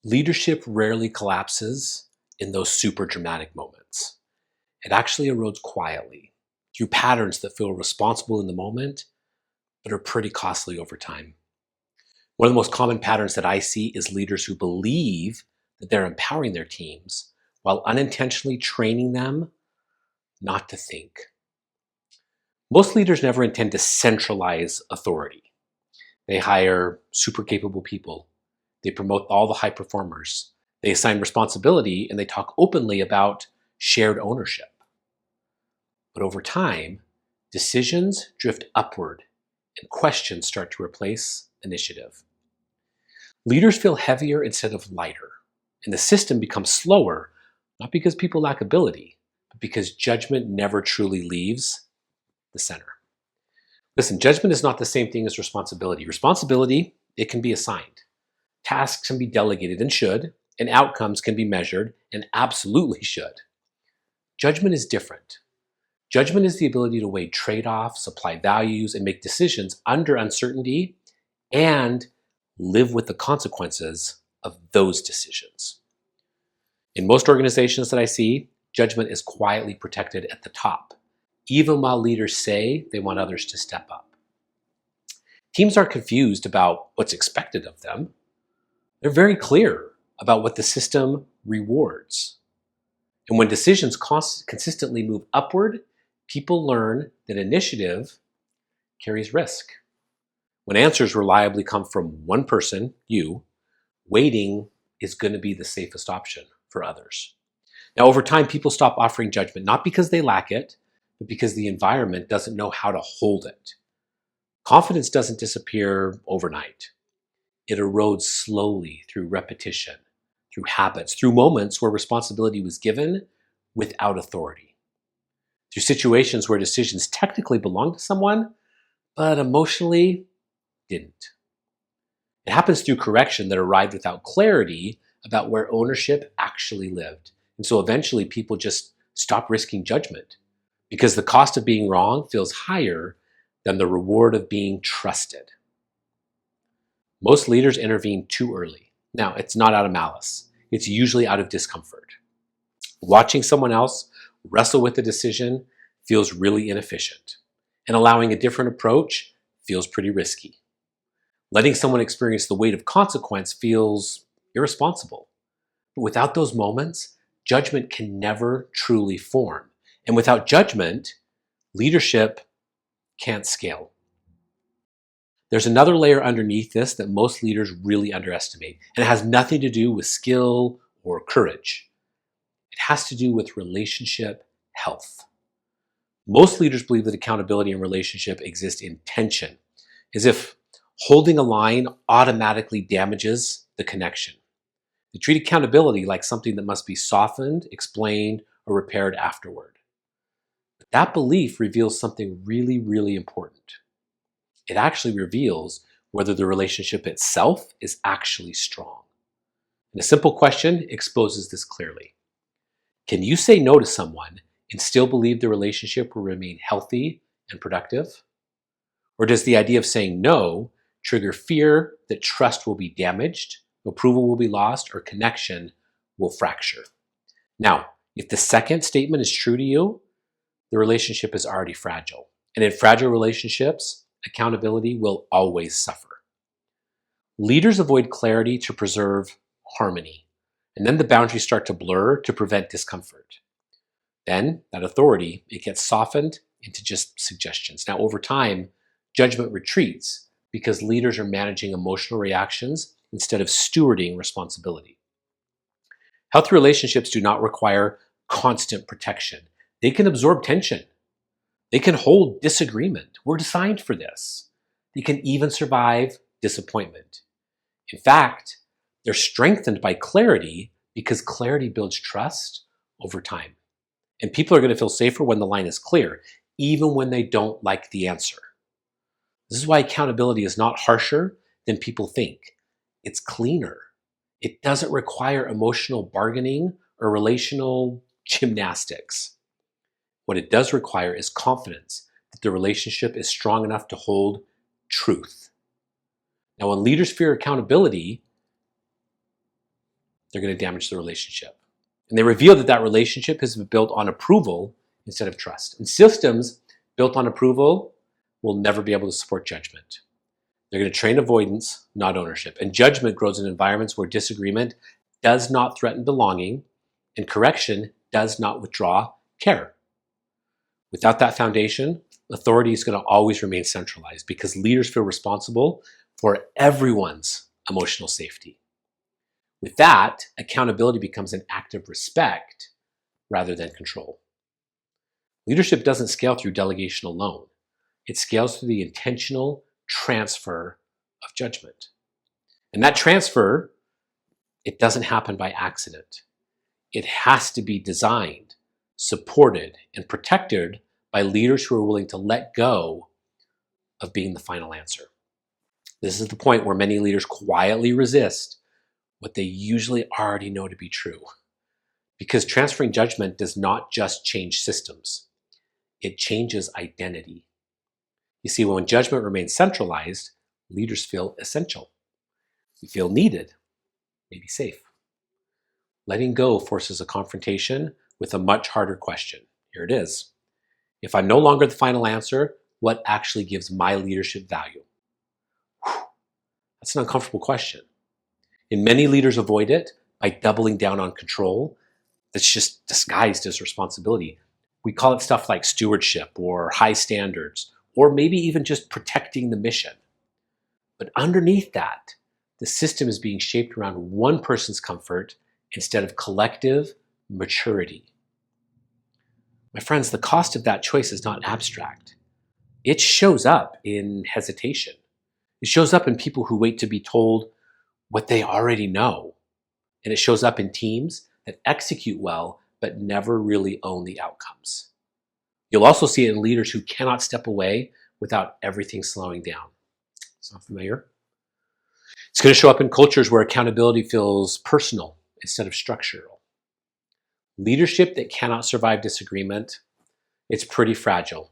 Leadership rarely collapses in those super dramatic moments. It actually erodes quietly through patterns that feel responsible in the moment, but are pretty costly over time. One of the most common patterns that I see is leaders who believe that they're empowering their teams while unintentionally training them not to think. Most leaders never intend to centralize authority. They hire super capable people. They promote all the high performers. They assign responsibility and they talk openly about shared ownership. But over time, decisions drift upward and questions start to replace initiative. Leaders feel heavier instead of lighter, and the system becomes slower, not because people lack ability, but because judgment never truly leaves the center. Listen, judgment is not the same thing as responsibility. Responsibility, it can be assigned. Tasks can be delegated and should, and outcomes can be measured and absolutely should. Judgment is different. Judgment is the ability to weigh trade-offs, apply values, and make decisions under uncertainty and live with the consequences of those decisions. In most organizations that I see, judgment is quietly protected at the top, even while leaders say they want others to step up. Teams aren't confused about what's expected of them. They're very clear about what the system rewards. And when decisions consistently move upward, people learn that initiative carries risk. When answers reliably come from one person, you, waiting is going to be the safest option for others. Now, over time, people stop offering judgment, not because they lack it, but because the environment doesn't know how to hold it. Confidence doesn't disappear overnight. It erodes slowly through repetition, through habits, through moments where responsibility was given without authority, through situations where decisions technically belong to someone, but emotionally didn't. It happens through correction that arrived without clarity about where ownership actually lived. And so eventually people just stop risking judgment because the cost of being wrong feels higher than the reward of being trusted. Most leaders intervene too early. Now, it's not out of malice. It's usually out of discomfort. Watching someone else wrestle with the decision feels really inefficient, and allowing a different approach feels pretty risky. Letting someone experience the weight of consequence feels irresponsible. But without those moments, judgment can never truly form. And without judgment, leadership can't scale. There's another layer underneath this that most leaders really underestimate, and it has nothing to do with skill or courage. It has to do with relationship health. Most leaders believe that accountability and relationship exist in tension, as if holding a line automatically damages the connection. They treat accountability like something that must be softened, explained, or repaired afterward. But that belief reveals something really, really important. It actually reveals whether the relationship itself is actually strong. And a simple question exposes this clearly. Can you say no to someone and still believe the relationship will remain healthy and productive? Or does the idea of saying no trigger fear that trust will be damaged, approval will be lost, or connection will fracture? Now, if the second statement is true to you, the relationship is already fragile. And in fragile relationships, accountability will always suffer. Leaders avoid clarity to preserve harmony, and then the boundaries start to blur to prevent discomfort. Then that authority, it gets softened into just suggestions. Now, over time, judgment retreats because leaders are managing emotional reactions instead of stewarding responsibility. Healthy relationships do not require constant protection. They can absorb tension. They can hold disagreement. We're designed for this. They can even survive disappointment. In fact, they're strengthened by clarity because clarity builds trust over time. And people are going to feel safer when the line is clear, even when they don't like the answer. This is why accountability is not harsher than people think. It's cleaner. It doesn't require emotional bargaining or relational gymnastics. What it does require is confidence that the relationship is strong enough to hold truth. Now, when leaders fear accountability, they're going to damage the relationship. And they reveal that that relationship has been built on approval instead of trust. And systems built on approval will never be able to support judgment. They're going to train avoidance, not ownership. And judgment grows in environments where disagreement does not threaten belonging and correction does not withdraw care. Without that foundation, authority is going to always remain centralized because leaders feel responsible for everyone's emotional safety. With that, accountability becomes an act of respect rather than control. Leadership doesn't scale through delegation alone. It scales through the intentional transfer of judgment. And that transfer, it doesn't happen by accident. It has to be designed, supported, and protected by leaders who are willing to let go of being the final answer. This is the point where many leaders quietly resist what they usually already know to be true. Because transferring judgment does not just change systems, it changes identity. You see, when judgment remains centralized, leaders feel essential. We feel needed, maybe safe. Letting go forces a confrontation with a much harder question. Here it is. If I'm no longer the final answer, what actually gives my leadership value? That's an uncomfortable question. And many leaders avoid it by doubling down on control that's just disguised as responsibility. We call it stuff like stewardship or high standards, or maybe even just protecting the mission. But underneath that, the system is being shaped around one person's comfort instead of collective maturity. My friends, the cost of that choice is not abstract. It shows up in hesitation. It shows up in people who wait to be told what they already know. And it shows up in teams that execute well but never really own the outcomes. You'll also see it in leaders who cannot step away without everything slowing down. Sound familiar? It's going to show up in cultures where accountability feels personal instead of structural. Leadership that cannot survive disagreement, it's pretty fragile.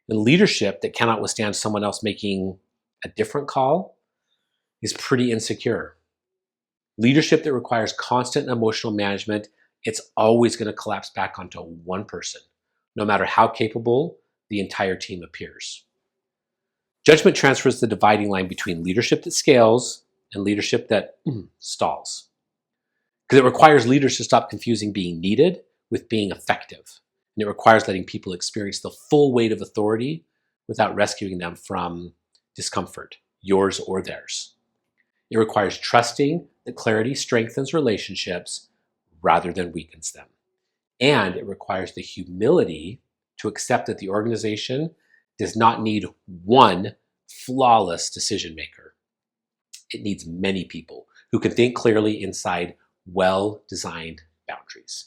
And leadership that cannot withstand someone else making a different call is pretty insecure. Leadership that requires constant emotional management, it's always going to collapse back onto one person, no matter how capable the entire team appears. Judgment transfers the dividing line between leadership that scales and leadership that stalls. Because it requires leaders to stop confusing being needed with being effective. And it requires letting people experience the full weight of authority without rescuing them from discomfort, yours or theirs. It requires trusting that clarity strengthens relationships rather than weakens them. And it requires the humility to accept that the organization does not need one flawless decision maker. It needs many people who can think clearly inside well-designed boundaries.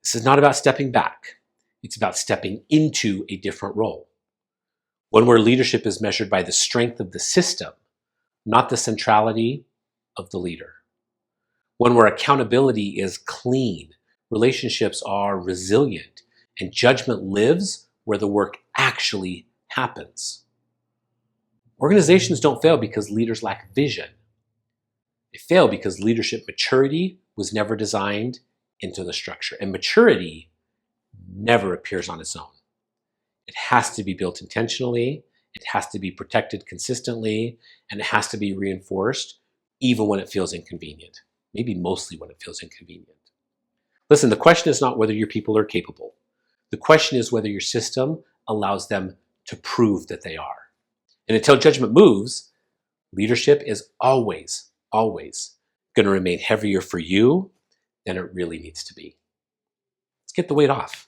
This is not about stepping back. It's about stepping into a different role. One where leadership is measured by the strength of the system, not the centrality of the leader. One where accountability is clean, relationships are resilient, and judgment lives where the work actually happens. Organizations don't fail because leaders lack vision. They fail because leadership maturity was never designed into the structure. And maturity never appears on its own. It has to be built intentionally, it has to be protected consistently, and it has to be reinforced even when it feels inconvenient. Maybe mostly when it feels inconvenient. Listen, the question is not whether your people are capable. The question is whether your system allows them to prove that they are. And until judgment moves, leadership is always going to remain heavier for you than it really needs to be. Let's get the weight off.